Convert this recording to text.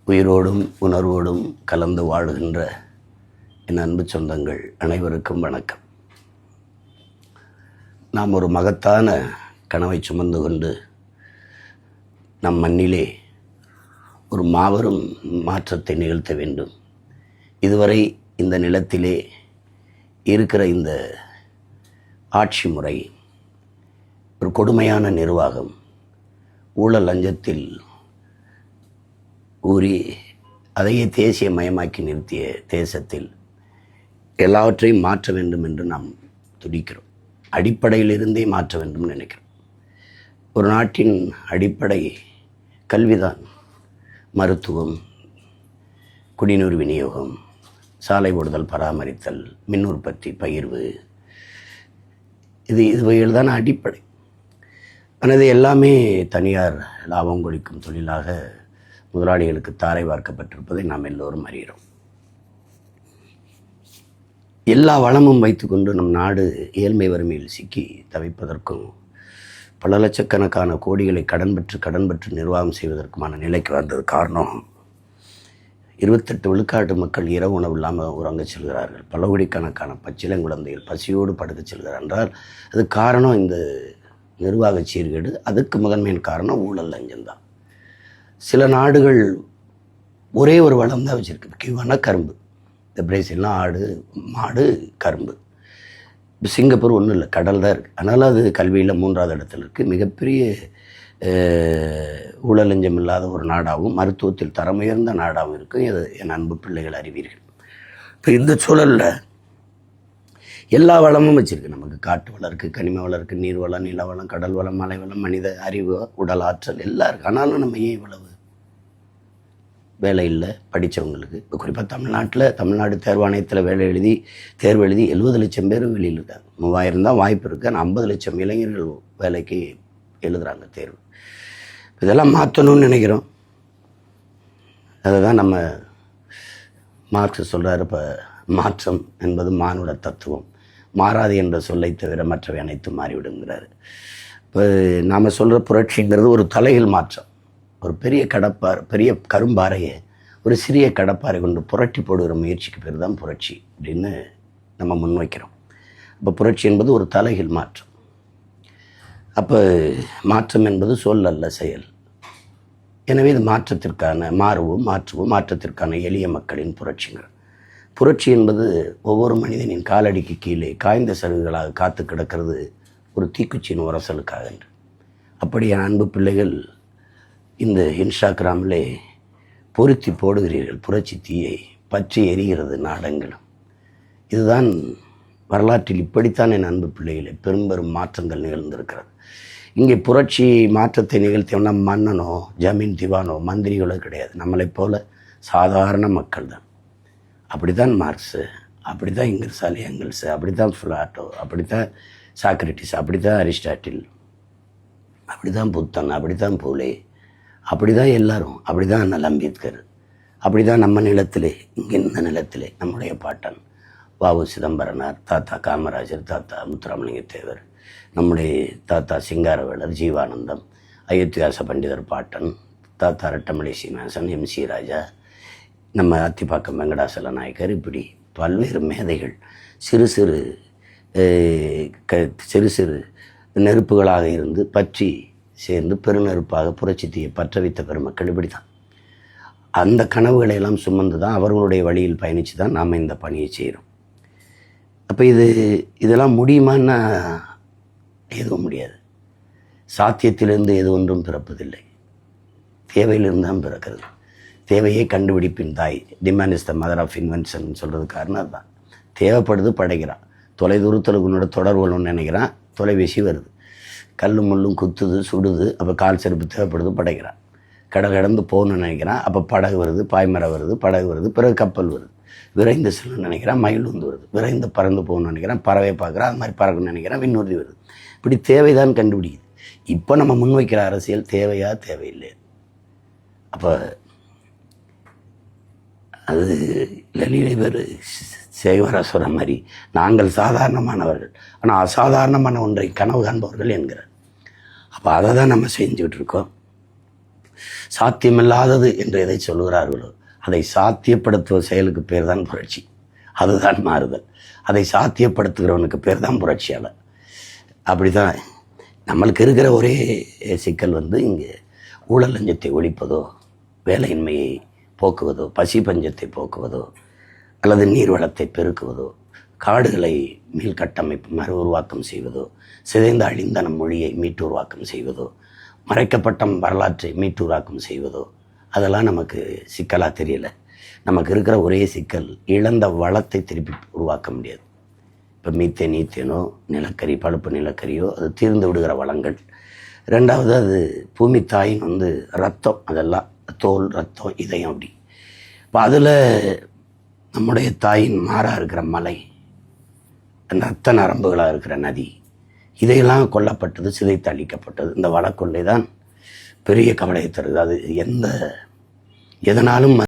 உயிரோடும் உணர்வோடும் கலந்து வாழுகின்ற என் அன்பு சொந்தங்கள் அனைவருக்கும் வணக்கம். நாம் ஒரு மகத்தான கனவை சுமந்து கொண்டு நம் மண்ணிலே ஒரு மாபெரும் மாற்றத்தை நிகழ்த்த வேண்டும். இதுவரை இந்த நிலத்திலே இருக்கிற இந்த ஆட்சி முறை ஒரு கொடுமையான நிர்வாகம், ஊழல் லஞ்சத்தில் ஊறி அதையே தேசியமயமாக்கி நிறுத்திய தேசத்தில் எல்லாவற்றையும் மாற்ற வேண்டும் என்று நாம் துடிக்கிறோம். அடிப்படையிலிருந்தே மாற்ற வேண்டும் நினைக்கிறோம். ஒரு நாட்டின் அடிப்படை கல்விதான். மருத்துவம், குடிநீர் விநியோகம், சாலை ஓடுதல், பராமரித்தல், மின் உற்பத்தி, பகிர்வு, இவைகள் தான் அடிப்படை. ஆனால் இது எல்லாமே தனியார் லாபம் கொளிக்கும் தொழிலாக முதலாளிகளுக்கு தாரை வார்க்கப்பட்டிருப்பதை நாம் எல்லோரும் அறிகிறோம். எல்லா வளமும் வைத்துக்கொண்டு நம் நாடு ஏழ்மை வறுமையில் சிக்கி தவிப்பதற்கும் பல லட்சக்கணக்கான கோடிகளை கடன் பெற்று நிர்வாகம் செய்வதற்குமான நிலைக்கு வந்தது காரணம் 28 விழுக்காட்டு மக்கள் இரவு உணவு இல்லாமல் உறங்க செல்கிறார்கள். பல கோடிக்கணக்கான பச்சிளங்குழந்தைகள் பசியோடு படுக்க செல்கிறார் என்றால் அது காரணம் இந்த நிர்வாக சீர்கேடு. அதுக்கு முதன்மையான காரணம் ஊழல் லஞ்சம்தான். சில நாடுகள் ஒரே ஒரு வளம் தான் வச்சுருக்கு, முக்கியமான கரும்பு. இந்த பிரேசில்லாம் ஆடு, மாடு, கரும்பு. சிங்கப்பூர் ஒன்றும் இல்லை, கடல் தான் இருக்குது. அதனால் அது கல்வியில் 3வது இடத்துல இருக்குது. மிகப்பெரிய ஊழல் லஞ்சம் இல்லாத ஒரு நாடாகவும் மருத்துவத்தில் தரமுயர்ந்த நாடாகவும் இருக்குது. இது என் அன்பு பிள்ளைகள் அறிவீர்கள். இப்போ இந்த சூழலில் எல்லா வளமும் வச்சுருக்கு. நமக்கு காட்டு வளம் இருக்குது, கனிம வளம் இருக்குது, நீர் வளம், நில வளம், கடல் வளம், மலை வளம், மனித அறிவு, உடல் ஆற்றல் எல்லாம் இருக்குது. ஆனாலும் நம்ம ஏன் இவ்வளவு வேலை இல்லை படித்தவங்களுக்கு? இப்போ குறிப்பாக தமிழ்நாடு தேர்வாணையத்தில் தேர்வு எழுதி 70 லட்சம் பேர் வெளியில் இருக்காங்க. 3000 தான் வாய்ப்பு இருக்குது. ஆனால் 50 லட்சம் இளைஞர்கள் வேலைக்கு எழுதுகிறாங்க தேர்வு. இதெல்லாம் மாற்றணும்னு நினைக்கிறோம். அதை தான் நம்ம மார்க்ஸ் சொல்கிறார், இப்போ மாற்றம் என்பது மானுட தத்துவம், மாறாது என்ற சொல்லை தவிர மற்றவை அனைத்தும் மாறிவிடுங்கிறாரு. இப்போ நாம் சொல்கிற புரட்சிங்கிறது ஒரு தலைகள் மாற்றம். ஒரு பெரிய பெரிய கரும்பாறையை ஒரு சிறிய கடப்பாறை கொண்டு புரட்டி போடுகிற முயற்சிக்கு பேர் தான் புரட்சி அப்படின்னு நம்ம முன்வைக்கிறோம். அப்போ புரட்சி என்பது ஒரு தலைகள் மாற்றம். அப்போ மாற்றம் என்பது சொல் அல்ல, செயல். எனவே இது மாற்றத்திற்கான எளிய மக்களின் புரட்சிகள். புரட்சி என்பது ஒவ்வொரு மனிதனின் காலடிக்கு கீழே காய்ந்த சருகுகளாக காத்து கிடக்கிறது ஒரு தீக்குச்சியின் உரசலுக்காக என்று. அப்படி என் அன்பு பிள்ளைகள் இந்த இன்ஸ்டாகிராமிலே பொருத்தி போடுகிறீர்கள். புரட்சி தீயை பற்றி எரிகிறது நாடெங்கிலும். இதுதான் வரலாற்றில் இப்படித்தான் என் அன்பு பிள்ளைகளே பெரும்பெரும் மாற்றங்கள் நிகழ்ந்திருக்கிறது. இங்கே புரட்சி மாற்றத்தை நிகழ்த்தியோம்னா மன்னனோ ஜமீன் திவானோ மந்திரிகளோ கிடையாது. நம்மளைப் போல சாதாரண மக்கள் தான். அப்படி தான் மார்க்ஸு, அப்படி தான் எங்கெல்ஸு, அப்படி தான் பிளாட்டோ, அப்படி தான் சாக்ரட்டிஸ், அப்படி தான் அரிஸ்டாட்டில், அப்படி தான் புத்தன், அப்படி தான் பூலே, அப்படி தான் எல்லாரும், அப்படி தான் அண்ணல் அம்பேத்கர், அப்படி தான் நம்ம நிலத்திலே, இங்கே இந்த நிலத்திலே நம்முடைய பாட்டன் வ.உ. சிதம்பரனார், தாத்தா காமராஜர், தாத்தா முத்துராமலிங்க தேவர், நம்முடைய தாத்தா சிங்காரவேலர், ஜீவானந்தம், அயோத்தியாச பண்டிதர் பாட்டன், தாத்தா ரெட்டமலை சீனிவாசன், எம்.சி. ராஜா, நம்ம அத்திப்பாக்கம் வெங்கடாசல நாயக்கர், இப்படி பல்வேறு மேதைகள் சிறு சிறு நெருப்புகளாக இருந்து பற்றி சேர்ந்து பெருநெருப்பாக புரட்சி தீயை பற்ற வைத்த பெருமக்கள் இப்படி தான். அந்த கனவுகளை எல்லாம் சுமந்து தான் அவர்களுடைய வழியில் பயணித்து தான் நாம் இந்த பணியை செய்கிறோம். அப்போ இதெல்லாம் முடியுமான்னா எதுவும் முடியாது. சாத்தியத்திலிருந்து எது ஒன்றும் பிறப்பதில்லை, தேவையிலிருந்து தான் பிறக்கிறது. தேவையே கண்டுபிடிப்பின் தாய், demand is the mother of invention சொல்கிறது காரணம் அதுதான். தேவைப்படுது, படைக்கிறான். தொலைதூரத்தில் உன்னோட தொடர்புன்னு நினைக்கிறான், தொலைபேசி வருது. கல் முள்ளும் குத்துது, சுடுது, அப்போ கால் செருப்பு தேவைப்படுது, படைக்கிறான். கடல் கடந்து போகணும்னு நினைக்கிறான், அப்போ படகு வருது, பாய்மரம் வருது, படகு வருது, பிறகு கப்பல் வருது. விரைந்து செல்லணும்னு நினைக்கிறான், மயில் வந்து வருது. விரைந்து பறந்து போகணும்னு நினைக்கிறான், பறவை பார்க்குறான், அது மாதிரி பறக்கணும்னு நினைக்கிறான், விண்ணூர்தி வருது. இப்படி தேவைதான் கண்டுபிடிக்குது. இப்போ நம்ம முன்வைக்கிற அரசியல் தேவையா தேவையில்லை. அப்போ அது லலிதை பேர் சேகவரா சொல்கிற மாதிரி நாங்கள் சாதாரணமானவர்கள், ஆனால் அசாதாரணமான ஒன்றை கனவு காண்பவர்கள் என்கிறார். அப்போ அதை தான் நம்ம செஞ்சுக்கிட்டு இருக்கோம். சாத்தியமில்லாதது என்று எதை சொல்கிறார்களோ அதை சாத்தியப்படுத்துவ செயலுக்கு பேர் தான் புரட்சி. அதுதான் மாறுதல். அதை சாத்தியப்படுத்துகிறவனுக்கு பேர் தான் புரட்சியாளர். அப்படி தான் நம்மளுக்கு இருக்கிற ஒரே சிக்கல் இங்கே ஊழல் லஞ்சத்தை ஒழிப்பதோ, வேலையின்மையை போக்குவதோ, பசி பஞ்சத்தை போக்குவதோ, அல்லது நீர்வளத்தை பெருக்குவதோ, காடுகளை மீள்கட்டமைப்பு மறு உருவாக்கம் செய்வதோ, சிதைந்த அழிந்த நம் மொழியை மீட்டு உருவாக்கம் செய்வதோ, மறைக்கப்பட்ட வரலாற்றை மீட்டு உருவாக்கம் செய்வதோ, அதெல்லாம் நமக்கு சிக்கலாக தெரியல. நமக்கு இருக்கிற ஒரே சிக்கல், இழந்த வளத்தை திருப்பி உருவாக்க முடியாது. இப்போ மீத்தேன், ஈத்தேனோ, நிலக்கரி, பழுப்பு நிலக்கரியோ அது தீர்ந்து விடுகிற வளங்கள். ரெண்டாவது, அது பூமி தாயின் ரத்தம், அதெல்லாம் தோல், ரத்தம், இதயம். அப்படி இப்போ அதில் நம்முடைய தாயின் மாறாக இருக்கிற மலை, அந்த ரத்த நரம்புகளாக இருக்கிற நதி, இதையெல்லாம் கொல்லப்பட்டது, சிதைத்து அழிக்கப்பட்டது. இந்த வளக்கொள்ளை தான் பெரிய கவலையை தருது. அது எதனாலும்